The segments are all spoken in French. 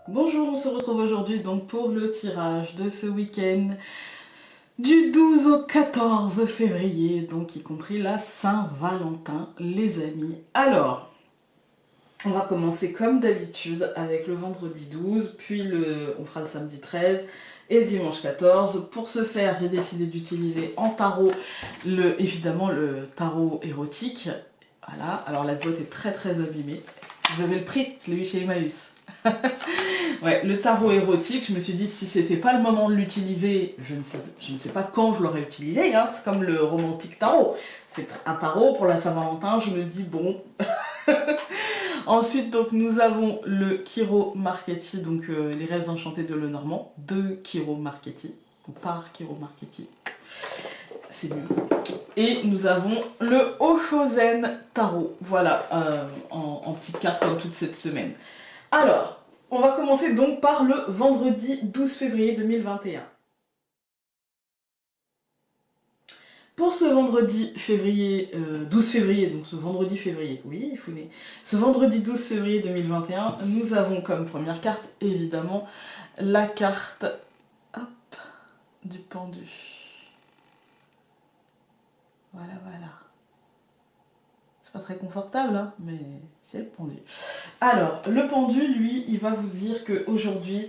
Bonjour, on se retrouve aujourd'hui donc pour le tirage de ce week-end du 12 au 14 février, donc y compris la Saint-Valentin, les amis. Alors, on va commencer comme d'habitude avec le vendredi 12, puis on fera le samedi 13 et le dimanche 14. Pour ce faire, j'ai décidé d'utiliser en tarot, évidemment, le tarot érotique. Voilà, alors la boîte est très abîmée. Vous avez le prix, je l'ai eu chez Emmaüs. Ouais, le tarot érotique, je me suis dit si c'était pas le moment de l'utiliser, je ne sais pas quand je l'aurais utilisé, hein, c'est comme le romantique tarot. C'est un tarot pour la Saint-Valentin, je me dis bon. Ensuite, donc, nous avons le Kiro Marchetti, donc les rêves enchantés de Lenormand, de Kiro Marchetti, ou par Kiro Marchetti. C'est mieux. Et nous avons le Oshozen Tarot, voilà, en petite carte comme toute cette semaine. Alors, on va commencer donc par le vendredi 12 février 2021. Pour ce vendredi 12 février, donc ce vendredi février, oui, il faut né. Ce vendredi 12 février 2021, nous avons comme première carte, évidemment, la carte hop, du pendu. Voilà. C'est pas très confortable, hein, mais c'est le pendu. Alors, le pendu, lui, il va vous dire qu'aujourd'hui,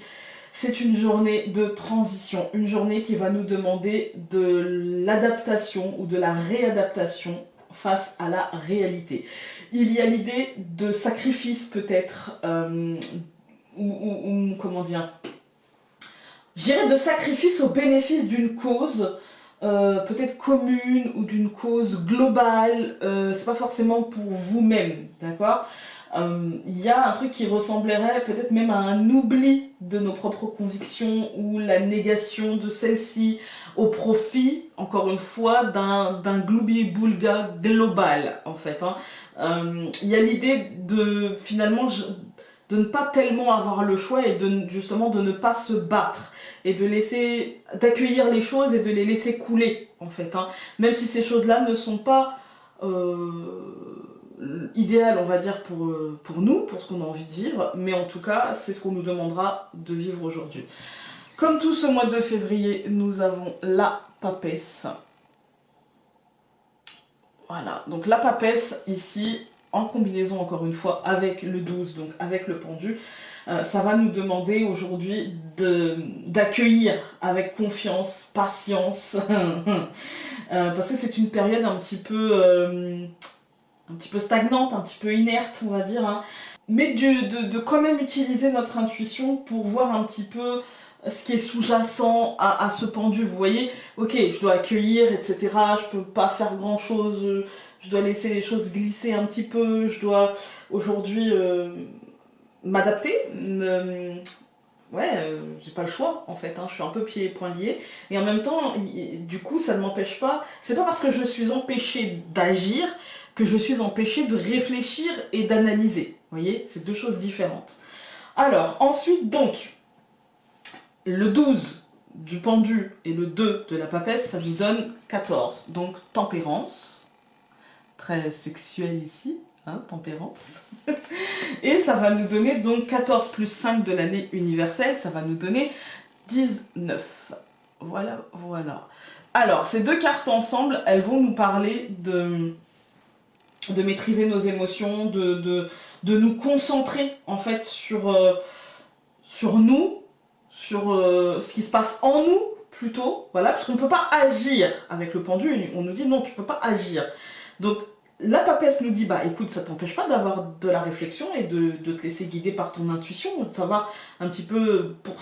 c'est une journée de transition, une journée qui va nous demander de l'adaptation ou de la réadaptation face à la réalité. Il y a l'idée de sacrifice peut-être, ou comment dire, je dirais de sacrifice au bénéfice d'une cause, peut-être commune ou d'une cause globale, c'est pas forcément pour vous-même, d'accord? Il y a un truc qui ressemblerait peut-être même à un oubli de nos propres convictions ou la négation de celles-ci au profit, encore une fois, d'un gloubi-boulga global, en fait. Hein. Il y a l'idée de, finalement, de ne pas tellement avoir le choix et justement de ne pas se battre et d'accueillir les choses et de les laisser couler, en fait. Hein. Même si ces choses-là ne sont pas idéal, on va dire, pour nous, pour ce qu'on a envie de vivre, mais en tout cas, c'est ce qu'on nous demandera de vivre aujourd'hui. Comme tout ce mois de février, nous avons la papesse. Voilà, donc la papesse, ici, en combinaison, encore une fois, avec le 12, donc avec le pendu, ça va nous demander aujourd'hui d'accueillir avec confiance, patience, parce que c'est une période un petit peu stagnante, un petit peu inerte, on va dire, hein. Mais de quand même utiliser notre intuition pour voir un petit peu ce qui est sous-jacent à ce pendu. Vous voyez, ok, je dois accueillir, etc. Je peux pas faire grand-chose, je dois laisser les choses glisser un petit peu, je dois aujourd'hui m'adapter, j'ai pas le choix en fait, hein, je suis un peu pieds et poings liés, et en même temps, du coup, ça ne m'empêche pas, c'est pas parce que je suis empêchée d'agir que je suis empêchée de réfléchir et d'analyser, vous voyez, c'est deux choses différentes. Alors, ensuite, donc, le 12 du pendu et le 2 de la papesse, ça nous donne 14, donc tempérance, très sexuelle ici, hein, tempérance. Et ça va nous donner donc 14 plus 5 de l'année universelle, ça va nous donner 19. Voilà. Alors, ces deux cartes ensemble, elles vont nous parler de maîtriser nos émotions, de nous concentrer en fait sur nous, sur ce qui se passe en nous plutôt, voilà, parce qu'on ne peut pas agir avec le pendu, on nous dit non, tu peux pas agir. Donc la papesse nous dit, bah écoute, ça t'empêche pas d'avoir de la réflexion et de te laisser guider par ton intuition, de savoir un petit peu, pour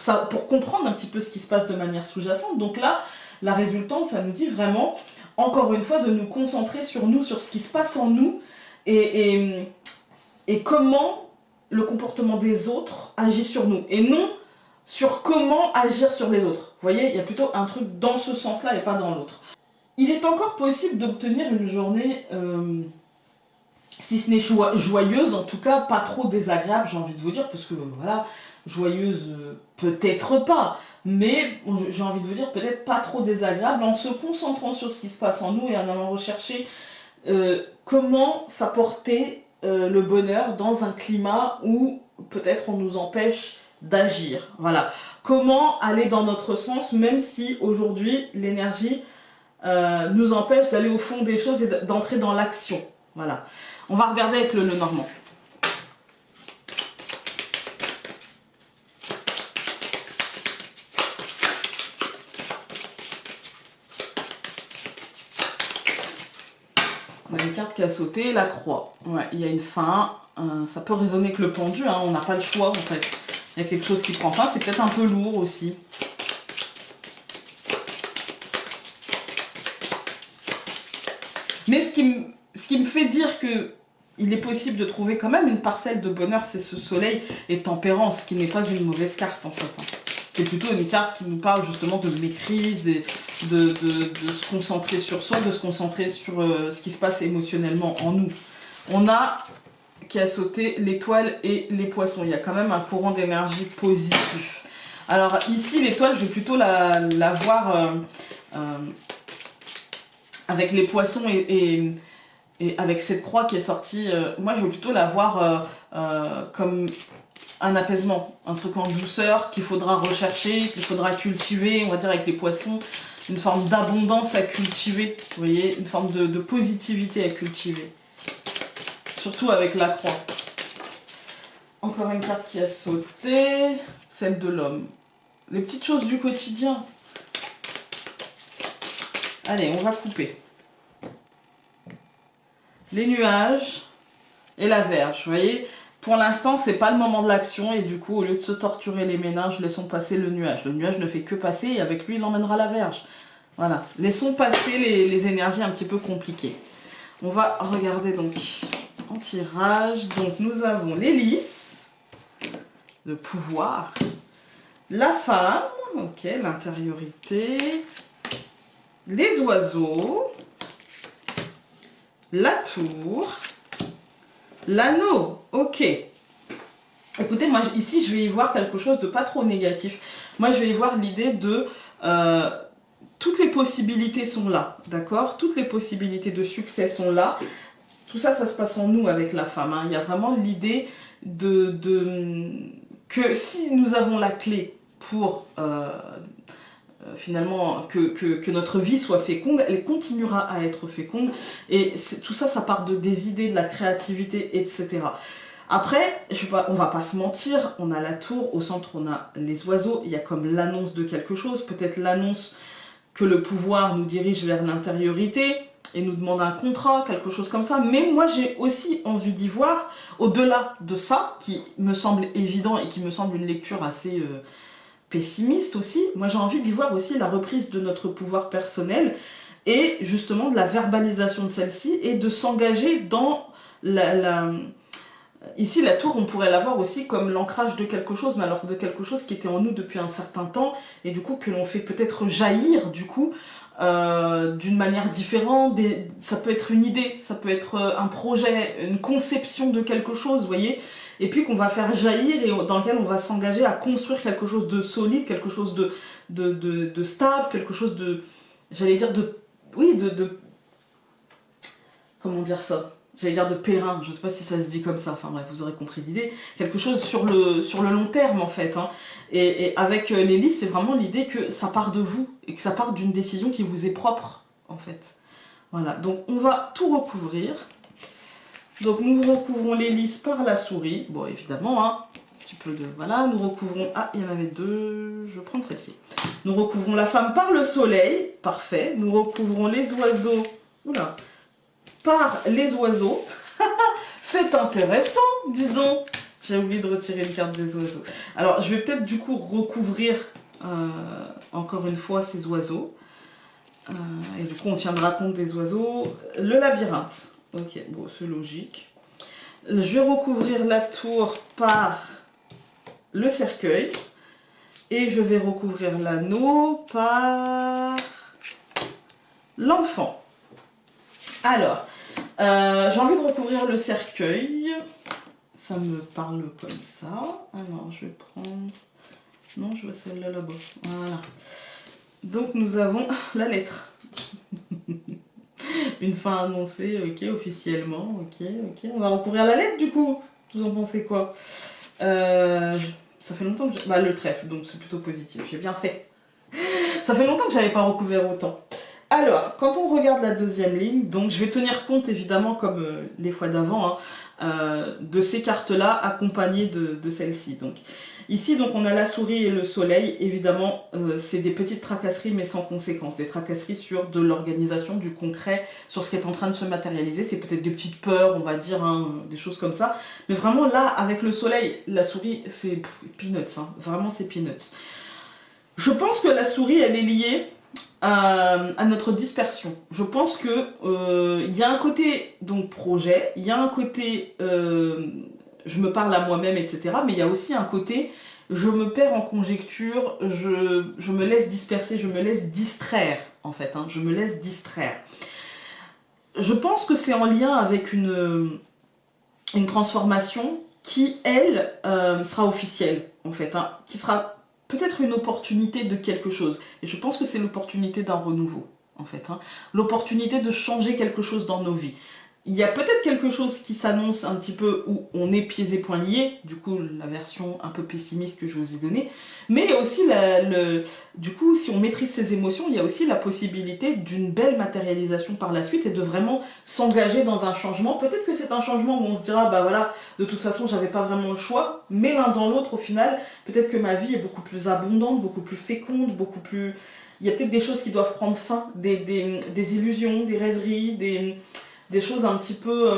comprendre un petit peu ce qui se passe de manière sous-jacente. Donc là, la résultante, ça nous dit vraiment, encore une fois, de nous concentrer sur nous, sur ce qui se passe en nous, et comment le comportement des autres agit sur nous, et non sur comment agir sur les autres. Vous voyez, il y a plutôt un truc dans ce sens-là et pas dans l'autre. Il est encore possible d'obtenir une journée, si ce n'est joyeuse, en tout cas pas trop désagréable, j'ai envie de vous dire, parce que voilà, joyeuse peut-être pas, mais j'ai envie de vous dire peut-être pas trop désagréable, en se concentrant sur ce qui se passe en nous et en allant rechercher comment s'apporter le bonheur dans un climat où peut-être on nous empêche d'agir. Voilà. Comment aller dans notre sens, même si aujourd'hui l'énergie nous empêche d'aller au fond des choses et d'entrer dans l'action. Voilà. On va regarder avec le nœud normand. On a une carte qui a sauté, la croix. Ouais, il y a une fin. Ça peut résonner avec le pendu, hein, on n'a pas le choix en fait. Il y a quelque chose qui prend fin, c'est peut-être un peu lourd aussi. Mais ce qui me fait dire que il est possible de trouver quand même une parcelle de bonheur, c'est ce soleil et tempérance, qui n'est pas une mauvaise carte en fait. C'est plutôt une carte qui nous parle justement de maîtrise, de se concentrer sur soi, de se concentrer sur ce qui se passe émotionnellement en nous. On a qui a sauté l'étoile et les poissons. Il y a quand même un courant d'énergie positif. Alors ici, l'étoile, je vais plutôt la voir avec les poissons et avec cette croix qui est sortie. Moi, je vais plutôt la voir comme un apaisement, un truc en douceur qu'il faudra rechercher, qu'il faudra cultiver, on va dire avec les poissons, une forme d'abondance à cultiver, vous voyez, une forme de positivité à cultiver. Surtout avec la croix. Encore une carte qui a sauté, celle de l'homme. Les petites choses du quotidien. Allez, on va couper. Les nuages et la verge, vous voyez. Pour l'instant, c'est pas le moment de l'action et du coup, au lieu de se torturer les méninges, laissons passer le nuage. Le nuage ne fait que passer et avec lui, il emmènera la verge. Voilà, laissons passer les énergies un petit peu compliquées. On va regarder donc en tirage. Donc nous avons l'hélice, le pouvoir, la femme, ok, l'intériorité, les oiseaux, la tour, l'anneau, ok. Écoutez, moi ici je vais y voir quelque chose de pas trop négatif. Moi je vais y voir l'idée de toutes les possibilités sont là, d'accord? Toutes les possibilités de succès sont là. Tout ça, ça se passe en nous avec la femme. Hein. Il y a vraiment l'idée que si nous avons la clé pour finalement que notre vie soit féconde, elle continuera à être féconde. Et tout ça, ça part des idées, de la créativité, etc. Après, on va pas se mentir, on a la tour, au centre on a les oiseaux, il y a comme l'annonce de quelque chose, peut-être l'annonce que le pouvoir nous dirige vers l'intériorité et nous demande un contrat, quelque chose comme ça. Mais moi, j'ai aussi envie d'y voir, au-delà de ça, qui me semble évident et qui me semble une lecture assez pessimiste aussi, moi j'ai envie d'y voir aussi la reprise de notre pouvoir personnel et justement de la verbalisation de celle-ci et de s'engager dans Ici, la tour, on pourrait la voir aussi comme l'ancrage de quelque chose, mais alors de quelque chose qui était en nous depuis un certain temps, et du coup que l'on fait peut-être jaillir, du coup, d'une manière différente. Ça peut être une idée, ça peut être un projet, une conception de quelque chose, vous voyez, et puis qu'on va faire jaillir et dans lequel on va s'engager à construire quelque chose de solide, quelque chose de stable, quelque chose de, j'allais dire comment dire ça? J'allais dire de périn, je ne sais pas si ça se dit comme ça, enfin bref, vous aurez compris l'idée. Quelque chose sur le long terme en fait. Hein. Et avec l'hélice, c'est vraiment l'idée que ça part de vous et que ça part d'une décision qui vous est propre en fait. Voilà, donc on va tout recouvrir. Donc nous recouvrons l'hélice par la souris, bon évidemment, hein, un petit peu de... Voilà, nous recouvrons... Ah, il y en avait deux, je vais prendre celle-ci. Nous recouvrons la femme par le soleil, parfait. Nous recouvrons les oiseaux... Oula, par les oiseaux. C'est intéressant, dis donc. J'ai oublié de retirer une carte des oiseaux. Alors, je vais peut-être du coup recouvrir encore une fois ces oiseaux. Et du coup, on tiendra compte des oiseaux. Le labyrinthe. Ok, bon, c'est logique. Je vais recouvrir la tour par le cercueil. Et je vais recouvrir l'anneau par l'enfant. Alors... j'ai envie de recouvrir le cercueil. Ça me parle comme ça. Alors, je vais prendre... Non, je veux celle-là là-bas. Voilà. Donc, nous avons la lettre. Une fin annoncée, ok, officiellement. Ok. On va recouvrir la lettre, du coup. Vous en pensez quoi? Ça fait longtemps que... Bah, le trèfle, donc c'est plutôt positif. J'ai bien fait. Ça fait longtemps que j'avais pas recouvert autant. Alors, quand on regarde la deuxième ligne, donc je vais tenir compte évidemment, comme les fois d'avant, hein, de ces cartes-là accompagnées de celles-ci. Donc, ici, donc, on a la souris et le soleil. Évidemment, c'est des petites tracasseries, mais sans conséquence. Des tracasseries sur de l'organisation, du concret, sur ce qui est en train de se matérialiser. C'est peut-être des petites peurs, on va dire, hein, des choses comme ça. Mais vraiment, là, avec le soleil, la souris, c'est peanuts. Hein. Vraiment, c'est peanuts. Je pense que la souris, elle est liée à notre dispersion. Je pense que y a un côté donc projet, il y a un côté je me parle à moi-même, etc. Mais il y a aussi un côté je me perds en conjecture, je me laisse disperser, je me laisse distraire en fait. Hein, je me laisse distraire. Je pense que c'est en lien avec une transformation qui, elle, sera officielle en fait, hein, qui sera peut-être une opportunité de quelque chose. Et je pense que c'est l'opportunité d'un renouveau, en fait. Hein. L'opportunité de changer quelque chose dans nos vies. Il y a peut-être quelque chose qui s'annonce un petit peu où on est pieds et poings liés, du coup la version un peu pessimiste que je vous ai donnée, mais aussi du coup si on maîtrise ses émotions, il y a aussi la possibilité d'une belle matérialisation par la suite et de vraiment s'engager dans un changement. Peut-être que c'est un changement où on se dira bah voilà, de toute façon j'avais pas vraiment le choix, mais l'un dans l'autre au final, peut-être que ma vie est beaucoup plus abondante, beaucoup plus féconde, beaucoup plus... Il y a peut-être des choses qui doivent prendre fin, des illusions, des rêveries, des choses un petit peu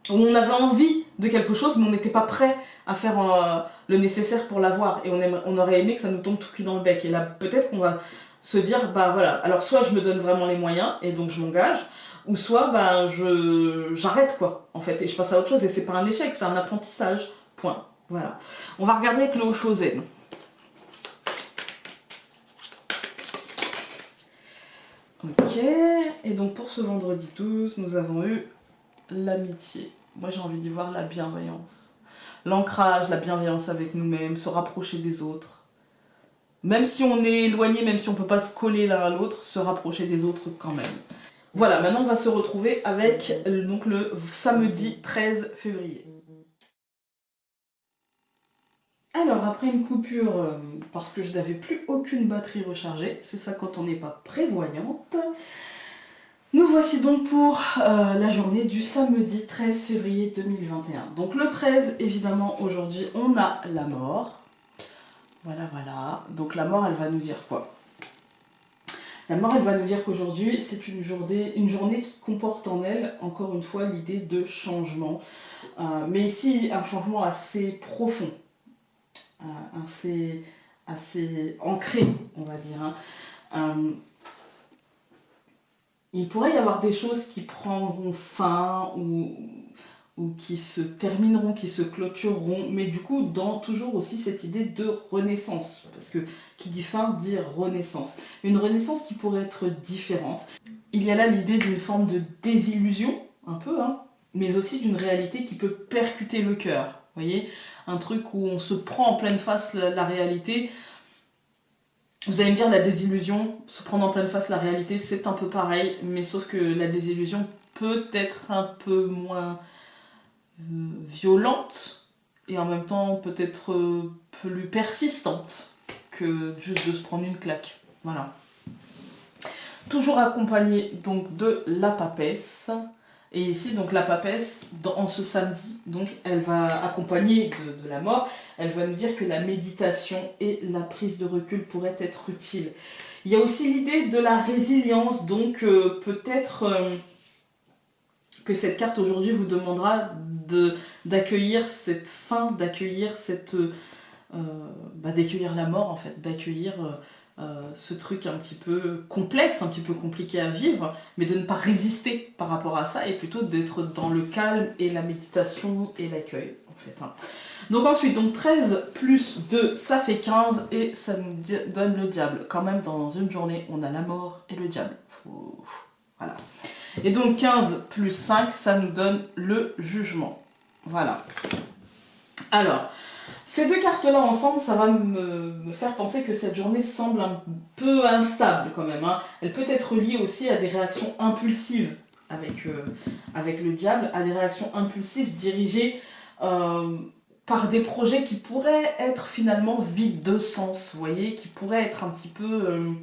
où on avait envie de quelque chose mais on n'était pas prêt à faire le nécessaire pour l'avoir et on aurait aimé que ça nous tombe tout cuit dans le bec et là peut-être qu'on va se dire bah voilà, alors soit je me donne vraiment les moyens et donc je m'engage ou soit bah j'arrête quoi en fait et je passe à autre chose et c'est pas un échec, c'est un apprentissage, point. Voilà, on va regarder avec le Oshozen. Ok, et donc pour ce vendredi 12, nous avons eu l'amitié. Moi j'ai envie d'y voir la bienveillance. L'ancrage, la bienveillance avec nous-mêmes, se rapprocher des autres. Même si on est éloigné, même si on ne peut pas se coller l'un à l'autre, se rapprocher des autres quand même. Voilà, maintenant on va se retrouver avec donc, le samedi 13 février. Alors après une coupure, parce que je n'avais plus aucune batterie rechargée, c'est ça quand on n'est pas prévoyante, nous voici donc pour la journée du samedi 13 février 2021. Donc le 13, évidemment, aujourd'hui, on a la mort. Voilà, voilà. Donc la mort, elle va nous dire quoi? La mort, elle va nous dire qu'aujourd'hui, c'est une journée qui comporte en elle, encore une fois, l'idée de changement. Mais ici, un changement assez profond, assez ancré, on va dire. Hein. Il pourrait y avoir des choses qui prendront fin ou qui se termineront, qui se clôtureront, mais du coup toujours aussi cette idée de renaissance, parce que qui dit fin dit renaissance. Une renaissance qui pourrait être différente. Il y a là l'idée d'une forme de désillusion, un peu, hein, mais aussi d'une réalité qui peut percuter le cœur. Vous voyez, un truc où on se prend en pleine face la réalité. Vous allez me dire, la désillusion, se prendre en pleine face la réalité, c'est un peu pareil, mais sauf que la désillusion peut être un peu moins violente et en même temps peut-être plus persistante que juste de se prendre une claque. Voilà. Toujours accompagnée donc de la papesse. Et ici, donc la papesse, en ce samedi, donc elle va accompagner de la mort, elle va nous dire que la méditation et la prise de recul pourraient être utiles. Il y a aussi l'idée de la résilience, donc peut-être que cette carte aujourd'hui vous demandera d'accueillir cette fin, d'accueillir d'accueillir la mort en fait, d'accueillir ce truc un petit peu complexe, un petit peu compliqué à vivre, mais de ne pas résister par rapport à ça et plutôt d'être dans le calme et la méditation et l'accueil en fait. Hein. Donc ensuite, donc 13 plus 2, ça fait 15 et ça nous donne le diable. Quand même dans une journée, on a la mort et le diable. Voilà. Et donc 15 plus 5, ça nous donne le jugement. Voilà. Alors, ces deux cartes-là ensemble, ça va me faire penser que cette journée semble un peu instable quand même. Hein. Elle peut être liée aussi à des réactions impulsives avec le diable, à des réactions impulsives dirigées par des projets qui pourraient être finalement vides de sens, vous voyez, qui pourraient être un petit peu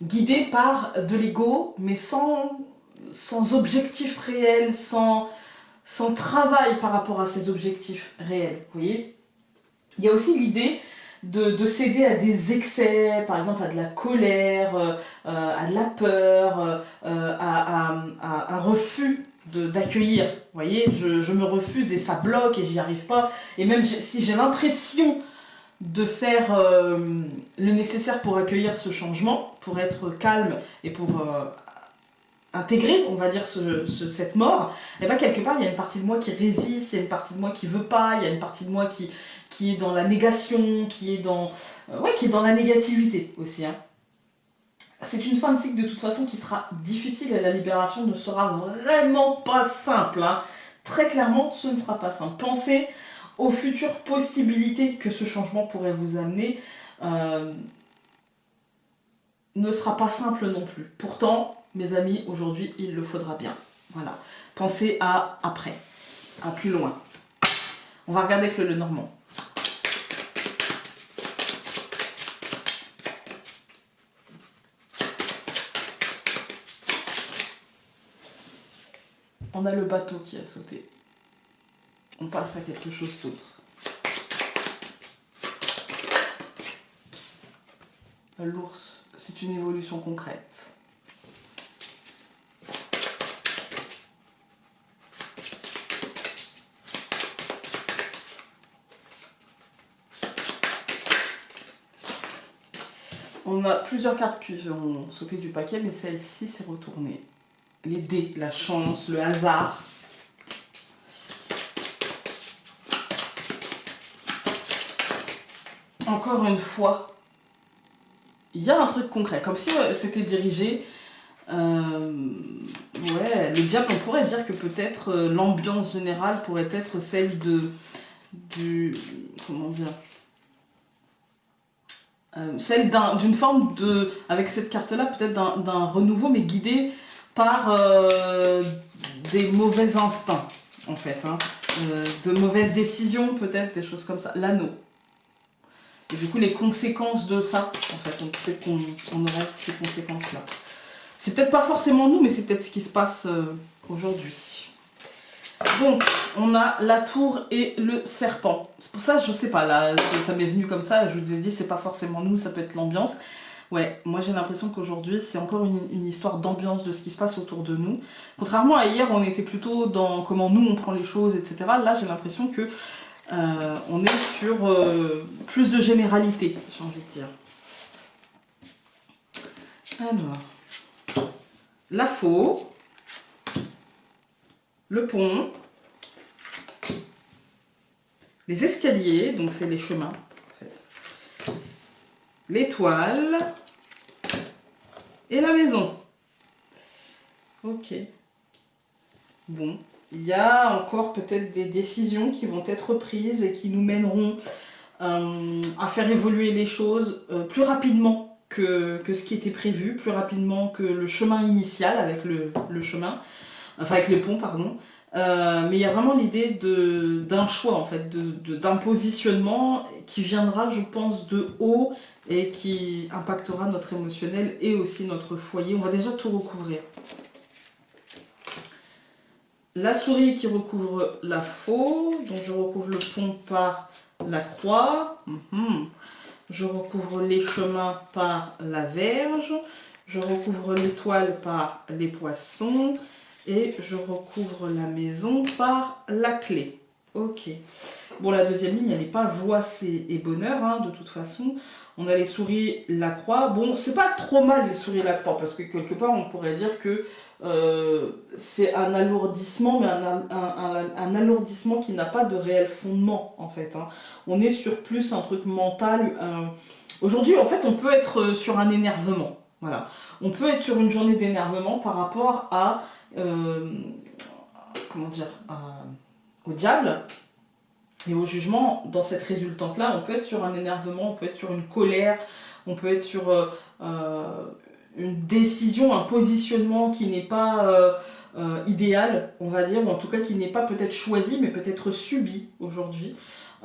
guidés par de l'ego, mais sans objectif réel, sans travail par rapport à ces objectifs réels, vous voyez. Il y a aussi l'idée de céder à des excès, par exemple à de la colère, à de la peur, à un refus d'accueillir. Vous voyez, je me refuse et ça bloque et j'y arrive pas. Et même si j'ai l'impression de faire le nécessaire pour accueillir ce changement, pour être calme et pour intégrer, on va dire, cette mort, et bien quelque part, il y a une partie de moi qui résiste, il y a une partie de moi qui veut pas, il y a une partie de moi qui est dans la négation, qui est dans la négativité aussi. Hein. C'est une fin de cycle de toute façon qui sera difficile et la libération ne sera vraiment pas simple. Hein. Très clairement, ce ne sera pas simple. Pensez aux futures possibilités que ce changement pourrait vous amener. Ne sera pas simple non plus. Pourtant, mes amis, aujourd'hui, il le faudra bien. Voilà. Pensez à après, à plus loin. On va regarder avec le Lenormand. On a le bateau qui a sauté. On passe à quelque chose d'autre. L'ours, c'est une évolution concrète. On a plusieurs cartes qui ont sauté du paquet, mais celle-ci s'est retournée. Les dés, la chance, le hasard. Encore une fois, il y a un truc concret, comme si c'était dirigé. Ouais, le diable, on pourrait dire que peut-être l'ambiance générale pourrait être celle comment dire, celle d'une forme de, avec cette carte-là, peut-être d'un renouveau, mais guidé par des mauvais instincts, en fait, hein. De mauvaises décisions, peut-être, des choses comme ça. L'anneau. Et du coup, les conséquences de ça, en fait, peut-être qu'on aurait ces conséquences-là. C'est peut-être pas forcément nous, mais c'est peut-être ce qui se passe aujourd'hui. Donc, on a la tour et le serpent. C'est pour ça, je sais pas, là, ça m'est venu comme ça, je vous ai dit, c'est pas forcément nous, ça peut être l'ambiance. Ouais, moi j'ai l'impression qu'aujourd'hui, c'est encore une histoire d'ambiance de ce qui se passe autour de nous. Contrairement à hier, on était plutôt dans comment nous, on prend les choses, etc. Là, j'ai l'impression que on est sur plus de généralité, j'ai envie de dire. Alors, la faux, le pont, les escaliers, donc c'est les chemins, en fait. L'étoile et la maison. Ok. Bon. Il y a encore peut-être des décisions qui vont être prises et qui nous mèneront à faire évoluer les choses plus rapidement que ce qui était prévu, plus rapidement que le chemin initial avec le chemin, enfin avec le pont, pardon. Mais il y a vraiment l'idée d'un choix, en fait, d'un positionnement qui viendra, je pense, de haut et qui impactera notre émotionnel et aussi notre foyer. On va déjà tout recouvrir. La souris qui recouvre la faux, donc je recouvre le pont par la croix, je recouvre les chemins par la verge, je recouvre l'étoile par les poissons et je recouvre la maison par la clé. Ok. Bon, la deuxième ligne, elle n'est pas joie et bonheur, hein, de toute façon. On a les souris, la croix. Bon, c'est pas trop mal les souris et la croix, parce que quelque part, on pourrait dire que c'est un alourdissement, mais un alourdissement qui n'a pas de réel fondement, en fait. Hein. On est sur plus un truc mental. Aujourd'hui, en fait, on peut être sur un énervement. Voilà. On peut être sur une journée d'énervement par rapport à... comment dire, au diable et au jugement. Dans cette résultante là, on peut être sur un énervement, on peut être sur une colère, on peut être sur une décision, un positionnement qui n'est pas idéal, on va dire, ou en tout cas qui n'est pas peut-être choisi, mais peut-être subi aujourd'hui.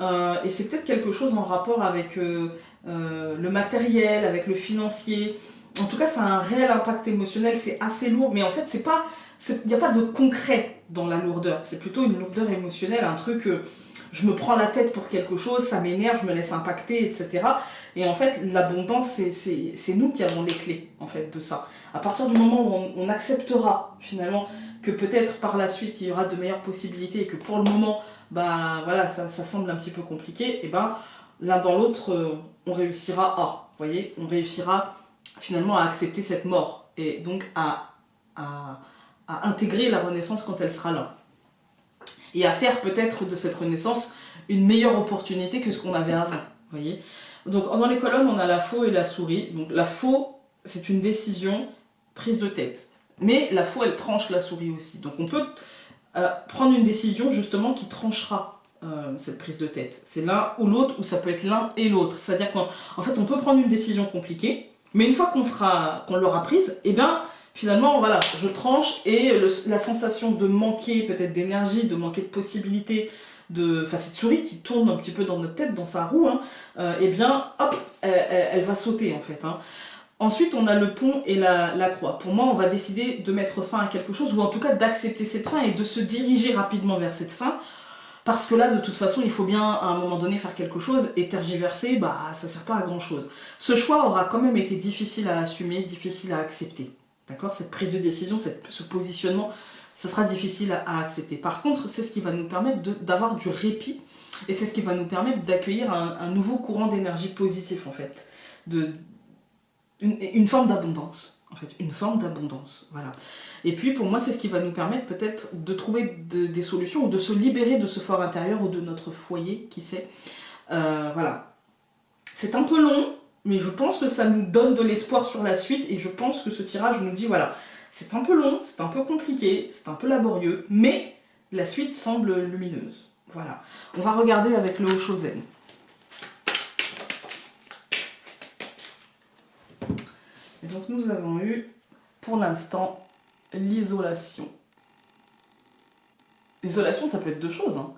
Et c'est peut-être quelque chose en rapport avec le matériel, avec le financier. En tout cas, ça a un réel impact émotionnel, c'est assez lourd, mais en fait, il n'y a pas de concret dans la lourdeur. C'est plutôt une lourdeur émotionnelle, un truc, je me prends la tête pour quelque chose, ça m'énerve, je me laisse impacter, etc. Et en fait, l'abondance, c'est nous qui avons les clés, en fait, de ça. À partir du moment où on acceptera, finalement, que peut-être par la suite, il y aura de meilleures possibilités et que pour le moment, bah voilà, ça semble un petit peu compliqué, et ben l'un dans l'autre, on réussira à, vous voyez, on réussira finalement à accepter cette mort et donc à intégrer la renaissance quand elle sera là. Et à faire peut-être de cette renaissance une meilleure opportunité que ce qu'on avait avant, vous voyez. Donc dans les colonnes, on a la faux et la souris. Donc la faux, c'est une décision prise de tête. Mais la faux, elle tranche la souris aussi. Donc on peut prendre une décision justement qui tranchera cette prise de tête. C'est l'un ou l'autre, ou ça peut être l'un et l'autre. C'est-à-dire qu'en fait, on peut prendre une décision compliquée, mais une fois qu'on l'aura prise, et bien finalement, voilà, je tranche et la sensation de manquer peut-être d'énergie, de manquer de possibilités, enfin cette souris qui tourne un petit peu dans notre tête, dans sa roue, hein, et bien, hop, elle va sauter en fait. Hein. Ensuite, on a le pont et la croix. Pour moi, on va décider de mettre fin à quelque chose, ou en tout cas d'accepter cette fin et de se diriger rapidement vers cette fin, parce que là, de toute façon, il faut bien, à un moment donné, faire quelque chose, et tergiverser, bah, ça sert pas à grand-chose. Ce choix aura quand même été difficile à assumer, difficile à accepter. D'accord? Cette prise de décision, ce positionnement, ça sera difficile à accepter. Par contre, c'est ce qui va nous permettre d'avoir du répit, et c'est ce qui va nous permettre d'accueillir un nouveau courant d'énergie positif, en fait. Une forme d'abondance, en fait, une forme d'abondance, voilà. Et puis pour moi, c'est ce qui va nous permettre peut-être de trouver des solutions ou de se libérer de ce fort intérieur ou de notre foyer, qui sait. Voilà. C'est un peu long, mais je pense que ça nous donne de l'espoir sur la suite et je pense que ce tirage nous dit, voilà, c'est un peu long, c'est un peu compliqué, c'est un peu laborieux, mais la suite semble lumineuse. Voilà. On va regarder avec le Oshozen. Et donc nous avons eu, pour l'instant, l'isolation. L'isolation, ça peut être deux choses. Hein.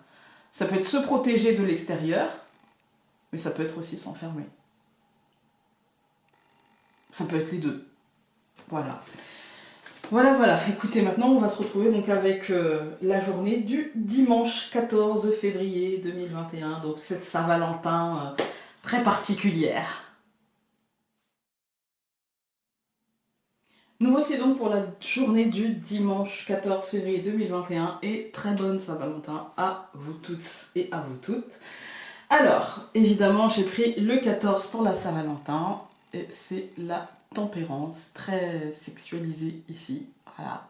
Ça peut être se protéger de l'extérieur, mais ça peut être aussi s'enfermer. Ça peut être les deux. Voilà. Voilà. Écoutez, maintenant, on va se retrouver donc avec la journée du dimanche 14 février 2021. Donc cette Saint-Valentin très particulière. Nous voici donc pour la journée du dimanche 14 février 2021 et très bonne Saint-Valentin à vous tous et à vous toutes. Alors, évidemment, j'ai pris le 14 pour la Saint-Valentin et c'est la tempérance, très sexualisée ici. Voilà.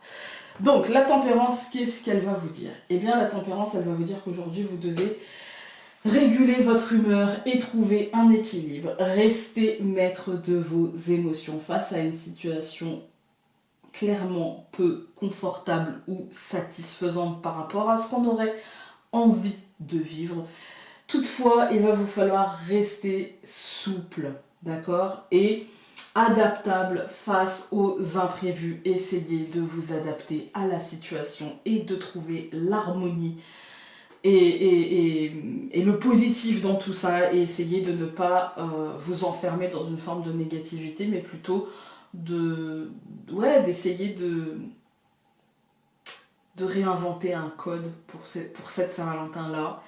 Donc, la tempérance, qu'est-ce qu'elle va vous dire? Eh bien, la tempérance, elle va vous dire qu'aujourd'hui, vous devez réguler votre humeur et trouver un équilibre. Restez maître de vos émotions face à une situation clairement peu confortable ou satisfaisante par rapport à ce qu'on aurait envie de vivre. Toutefois, il va vous falloir rester souple, d'accord, et adaptable face aux imprévus. Essayez de vous adapter à la situation et de trouver l'harmonie et le positif dans tout ça, et essayez de ne pas vous enfermer dans une forme de négativité, mais plutôt d'essayer de réinventer un code pour cette Saint-Valentin-là.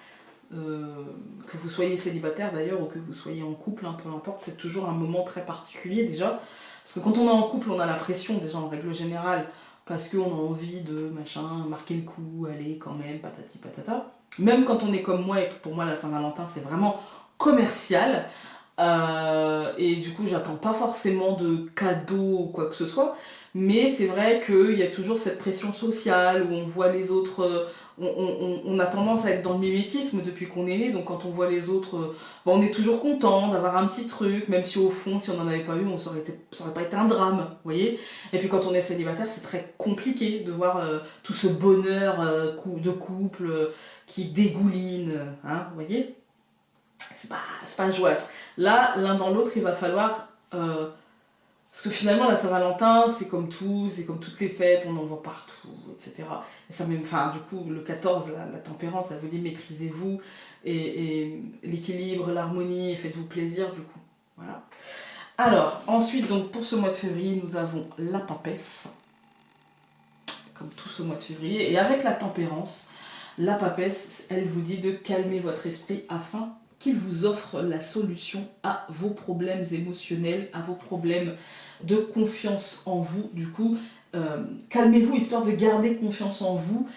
Que vous soyez célibataire d'ailleurs ou que vous soyez en couple, hein, peu importe, c'est toujours un moment très particulier déjà. Parce que quand on est en couple, on a la pression déjà en règle générale, parce qu'on a envie de marquer le coup, aller quand même, patati patata. Même quand on est comme moi, et que pour moi la Saint-Valentin c'est vraiment commercial, et du coup j'attends pas forcément de cadeaux ou quoi que ce soit, mais c'est vrai qu'il y a toujours cette pression sociale où on voit les autres, on a tendance à être dans le mimétisme depuis qu'on est né, donc quand on voit les autres, on est toujours content d'avoir un petit truc, même si au fond, si on n'en avait pas eu, ça aurait pas été un drame, vous voyez. Et puis quand on est célibataire, c'est très compliqué de voir tout ce bonheur de couple qui dégouline, hein, vous voyez. C'est pas joyeux. Là, l'un dans l'autre, il va falloir Parce que finalement, la Saint-Valentin, c'est comme tout, c'est comme toutes les fêtes, on en voit partout, etc. Et ça même, enfin, du coup, le 14, la tempérance, elle vous dit maîtrisez-vous et l'équilibre, l'harmonie, et faites-vous plaisir, du coup. Voilà. Alors, ensuite, donc, pour ce mois de février, nous avons la papesse, comme tout ce mois de février. Et avec la tempérance, la papesse, elle vous dit de calmer votre esprit afin qu'il vous offre la solution à vos problèmes émotionnels, à vos problèmes de confiance en vous. Du coup, calmez-vous histoire de garder confiance en vous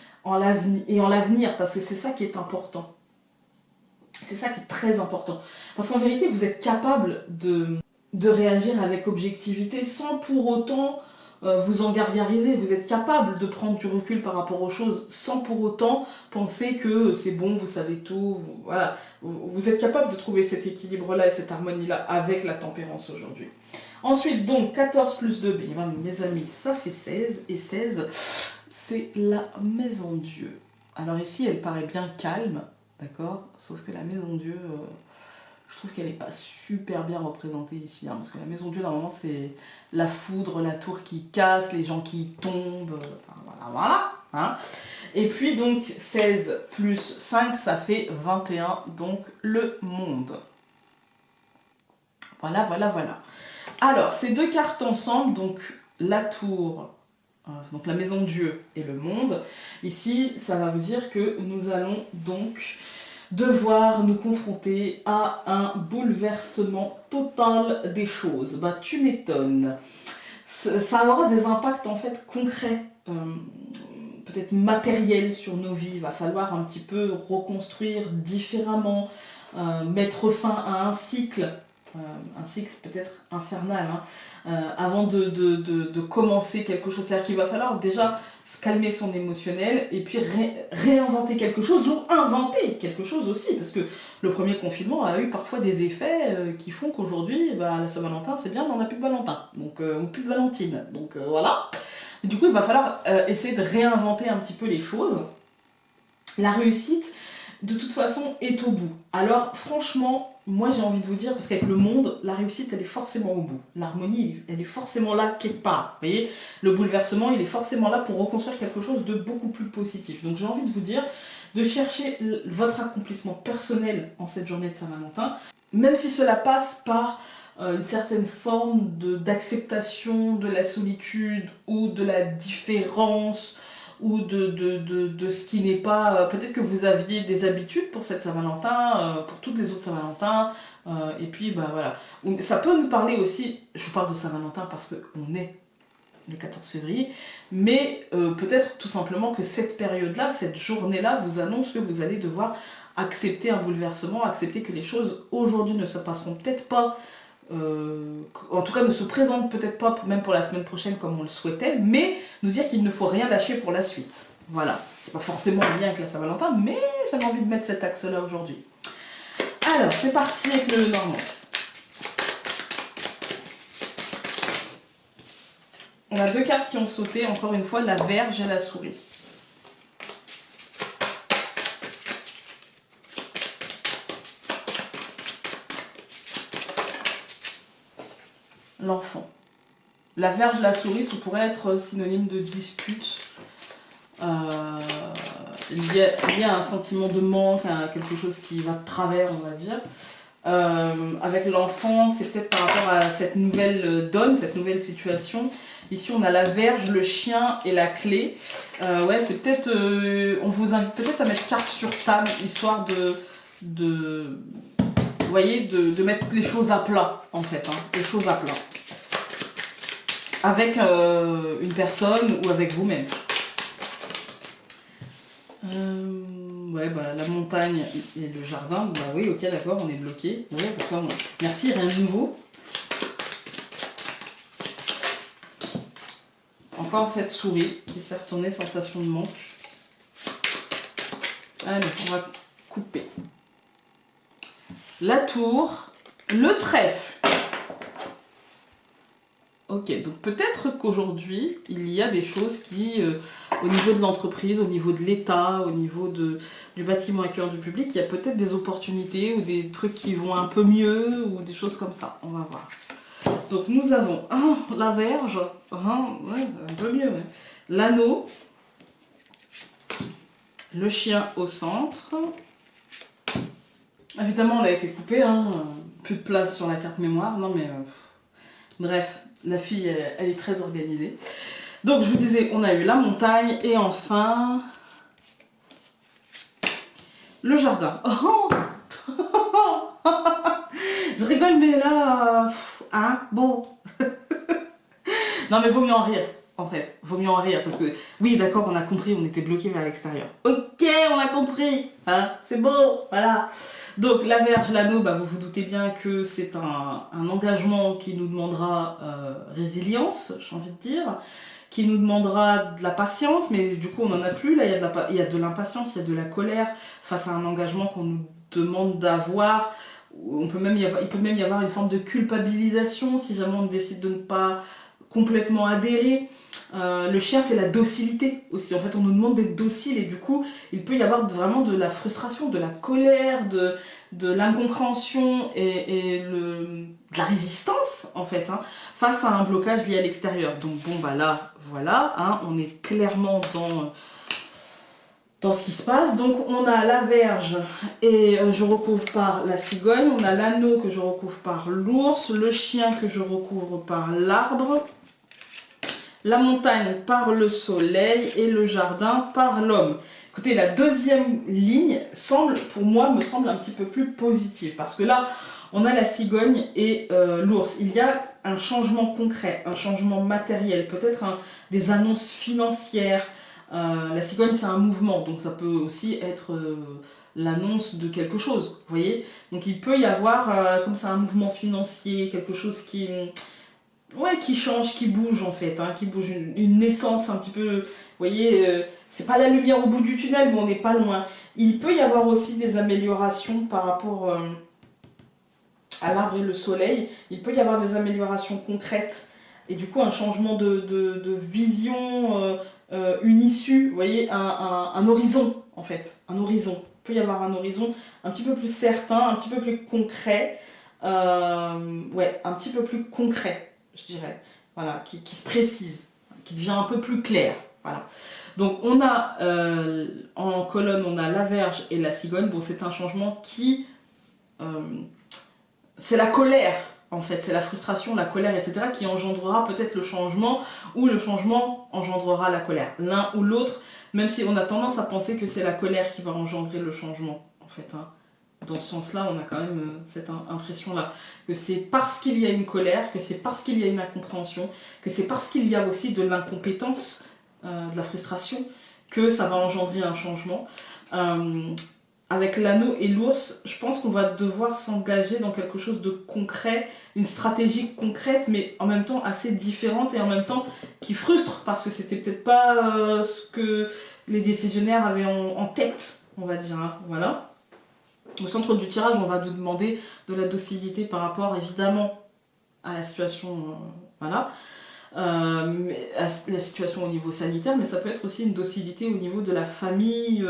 et en l'avenir, parce que c'est ça qui est important. C'est ça qui est très important. Parce qu'en vérité, vous êtes capable de réagir avec objectivité sans pour autant vous en gargariser. Vous êtes capable de prendre du recul par rapport aux choses sans pour autant penser que c'est bon, vous savez tout. Voilà. Vous êtes capable de trouver cet équilibre-là et cette harmonie-là avec la tempérance aujourd'hui. Ensuite, donc, 14 plus 2, ben, mes amis, ça fait 16. Et 16, c'est la maison Dieu. Alors ici, elle paraît bien calme, d'accord? Sauf que la maison Dieu... je trouve qu'elle n'est pas super bien représentée ici, hein, parce que la maison Dieu, normalement, c'est la foudre, la tour qui casse, les gens qui tombent, voilà. Hein. Et puis, donc, 16 plus 5, ça fait 21, donc le monde. Voilà. Alors, ces deux cartes ensemble, donc la tour, donc la maison Dieu et le monde, ici, ça va vous dire que nous allons donc... devoir nous confronter à un bouleversement total des choses. Bah, tu m'étonnes. Ça aura des impacts en fait concrets, peut-être matériels sur nos vies. Il va falloir un petit peu reconstruire différemment, mettre fin à un cycle peut-être infernal, avant de commencer quelque chose. C'est-à-dire qu'il va falloir déjà calmer son émotionnel et puis réinventer quelque chose ou inventer quelque chose aussi, parce que le premier confinement a eu parfois des effets qui font qu'aujourd'hui, la Saint-Valentin c'est bien, mais on n'a plus de Valentin, donc, ou plus de Valentine, donc voilà. Et du coup il va falloir essayer de réinventer un petit peu les choses. La réussite de toute façon est au bout. Alors franchement, moi j'ai envie de vous dire, parce qu'avec le monde, la réussite elle est forcément au bout. L'harmonie elle est forcément là quelque part. Vous voyez, le bouleversement il est forcément là pour reconstruire quelque chose de beaucoup plus positif. Donc j'ai envie de vous dire de chercher votre accomplissement personnel en cette journée de Saint-Valentin, même si cela passe par une certaine forme d'acceptation de la solitude ou de la différence, ou de ce qui n'est pas... peut-être que vous aviez des habitudes pour cette Saint-Valentin, pour toutes les autres Saint-Valentin, et puis voilà. Ça peut nous parler aussi, je vous parle de Saint-Valentin parce qu'on est le 14 février, mais peut-être tout simplement que cette période-là, cette journée-là, vous annonce que vous allez devoir accepter un bouleversement, accepter que les choses aujourd'hui ne se passeront peut-être pas, en tout cas ne se présente peut-être pas même pour la semaine prochaine comme on le souhaitait, mais nous dire qu'il ne faut rien lâcher pour la suite. Voilà, c'est pas forcément en lien avec la Saint-Valentin, mais j'avais envie de mettre cet axe-là aujourd'hui. Alors, c'est parti avec le Normand. On a deux cartes qui ont sauté, encore une fois, la Vierge et la souris. L'enfant. La Vierge, la souris, ça pourrait être synonyme de dispute. Il y a un sentiment de manque, quelque chose qui va de travers, on va dire. Avec l'enfant, c'est peut-être par rapport à cette nouvelle donne, cette nouvelle situation. Ici, on a la Vierge, le chien et la clé. Ouais, c'est peut-être... on vous invite peut-être à mettre carte sur table, histoire vous voyez, de mettre les choses à plat, en fait. Les choses à plat. Avec une personne ou avec vous-même. Ouais, la montagne et le jardin. Bah oui, ok, d'accord, on est bloqué. Ouais, pour ça, merci, rien de nouveau. Encore cette souris qui s'est retournée, sensation de manque. Allez, on va couper. La tour, le trèfle. Ok, donc peut-être qu'aujourd'hui, il y a des choses qui, au niveau de l'entreprise, au niveau de l'État, au niveau du bâtiment accueillant du public, il y a peut-être des opportunités ou des trucs qui vont un peu mieux ou des choses comme ça. On va voir. Donc nous avons la Vierge, ouais, un peu mieux, ouais. L'anneau, le chien au centre. Évidemment, on a été coupé, hein, plus de place sur la carte mémoire, non mais bref, la fille, elle est très organisée. Donc je vous disais, on a eu la montagne et enfin le jardin. Oh je rigole, mais là, hein, bon. Non mais vaut mieux en rire, en fait. Vaut mieux en rire, parce que, oui, d'accord, on a compris, on était bloqué vers l'extérieur. Ok, on a compris, hein, c'est bon, voilà. Donc la Vierge, l'anneau, bah, vous vous doutez bien que c'est un engagement qui nous demandera résilience, j'ai envie de dire, qui nous demandera de la patience, mais du coup on n'en a plus, là il y a de l'impatience, il y a de la colère face à un engagement qu'on nous demande d'avoir. Il peut même y avoir une forme de culpabilisation si jamais on décide de ne pas complètement adhérer. Le chien, c'est la docilité aussi. En fait, on nous demande d'être docile et du coup, il peut y avoir vraiment de la frustration, de la colère, de l'incompréhension et de la résistance, en fait, hein, face à un blocage lié à l'extérieur. Donc bon, bah là, voilà, hein, on est clairement dans ce qui se passe. Donc on a la Vierge et je recouvre par la cigogne, on a l'anneau que je recouvre par l'ours, le chien que je recouvre par l'arbre, la montagne par le soleil et le jardin par l'homme. Écoutez, la deuxième ligne pour moi, me semble un petit peu plus positive parce que là, on a la cigogne et l'ours. Il y a un changement concret, un changement matériel, peut-être des annonces financières. La cigogne, c'est un mouvement, donc ça peut aussi être l'annonce de quelque chose, vous voyez. Donc il peut y avoir, comme c'est un mouvement financier, quelque chose qui change, qui bouge en fait, hein, qui bouge, une naissance un petit peu, vous voyez, c'est pas la lumière au bout du tunnel, mais on n'est pas loin. Il peut y avoir aussi des améliorations par rapport à l'arbre et le soleil, il peut y avoir des améliorations concrètes, et du coup un changement de vision, une issue, vous voyez, un horizon en fait, un horizon. Il peut y avoir un horizon un petit peu plus certain, un petit peu plus concret, ouais, un petit peu plus concret, je dirais, voilà, qui se précise, qui devient un peu plus clair, voilà. Donc on a en colonne, on a la Vierge et la cigogne. Bon, c'est un changement qui... c'est la colère, en fait, c'est la frustration, la colère, etc. qui engendrera peut-être le changement, ou le changement engendrera la colère. L'un ou l'autre, même si on a tendance à penser que c'est la colère qui va engendrer le changement, en fait, hein. Dans ce sens-là, on a quand même cette impression-là, que c'est parce qu'il y a une colère, que c'est parce qu'il y a une incompréhension, que c'est parce qu'il y a aussi de l'incompétence, de la frustration, que ça va engendrer un changement. Avec l'anneau et l'ours, je pense qu'on va devoir s'engager dans quelque chose de concret, une stratégie concrète, mais en même temps assez différente et en même temps qui frustre, parce que c'était peut-être pas ce que les décisionnaires avaient en tête, on va dire, hein, voilà. Au centre du tirage, on va nous demander de la docilité par rapport évidemment à la situation, voilà, à la situation au niveau sanitaire, mais ça peut être aussi une docilité au niveau de la famille,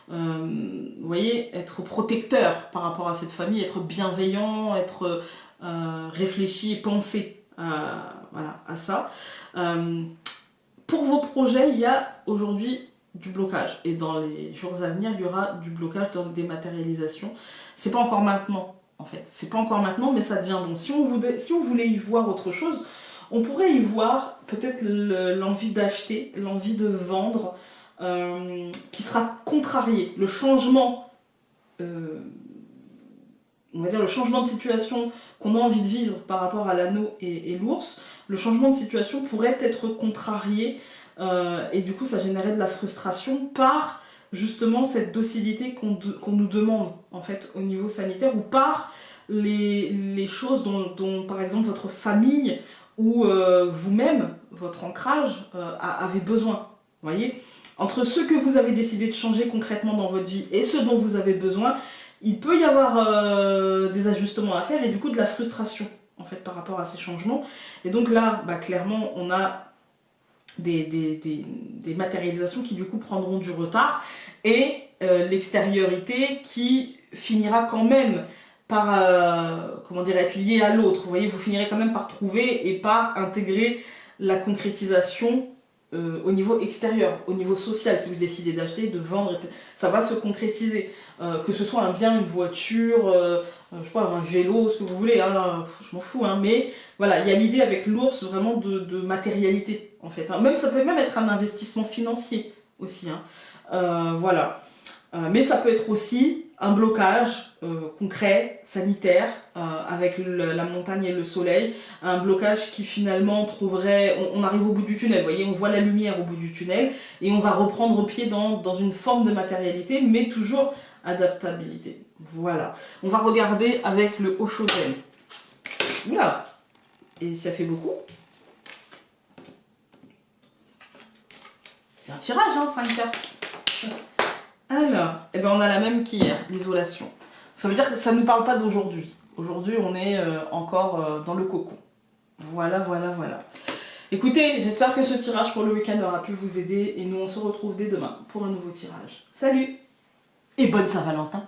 vous voyez, être protecteur par rapport à cette famille, être bienveillant, être réfléchi et pensé voilà, à ça. Pour vos projets, il y a aujourd'hui du blocage. Et dans les jours à venir, il y aura du blocage dans des matérialisations. C'est pas encore maintenant, en fait. C'est pas encore maintenant, mais ça devient bon. Si on voulait y voir autre chose, on pourrait y voir peut-être l'envie d'acheter, l'envie de vendre, qui sera contrarié. Le changement, on va dire le changement de situation qu'on a envie de vivre par rapport à l'anneau et l'ours, le changement de situation pourrait être contrarié et du coup ça générait de la frustration par justement cette docilité qu'on nous demande en fait au niveau sanitaire, ou par les choses dont par exemple votre famille ou vous-même, votre ancrage avait besoin. Vous voyez, entre ce que vous avez décidé de changer concrètement dans votre vie et ce dont vous avez besoin, il peut y avoir des ajustements à faire et du coup de la frustration en fait par rapport à ces changements. Et donc là, bah, clairement, on a des matérialisations qui du coup prendront du retard et l'extériorité qui finira quand même par comment dire, être lié à l'autre. Vous voyez, vous finirez quand même par trouver et par intégrer la concrétisation au niveau extérieur, au niveau social. Si vous décidez d'acheter, de vendre, etc., ça va se concrétiser. Que ce soit un bien, une voiture, je sais pas, un vélo, ce que vous voulez, hein, je m'en fous, hein, mais voilà, il y a l'idée avec l'ours vraiment de matérialité, en fait. Hein. Même, ça peut même être un investissement financier aussi. Hein. Voilà. Mais ça peut être aussi un blocage concret, sanitaire, avec la montagne et le soleil, un blocage qui finalement trouverait, on arrive au bout du tunnel, vous voyez, on voit la lumière au bout du tunnel, et on va reprendre pied dans une forme de matérialité, mais toujours adaptabilité. Voilà. On va regarder avec le Oshoten. Oula. Et ça fait beaucoup. C'est un tirage, hein, 5 cartes. Alors, eh ben on a la même qu'hier, l'isolation. Ça veut dire que ça ne nous parle pas d'aujourd'hui. Aujourd'hui, on est encore dans le cocon. Voilà, voilà, voilà. Écoutez, j'espère que ce tirage pour le week-end aura pu vous aider et nous on se retrouve dès demain pour un nouveau tirage. Salut et bonne Saint-Valentin!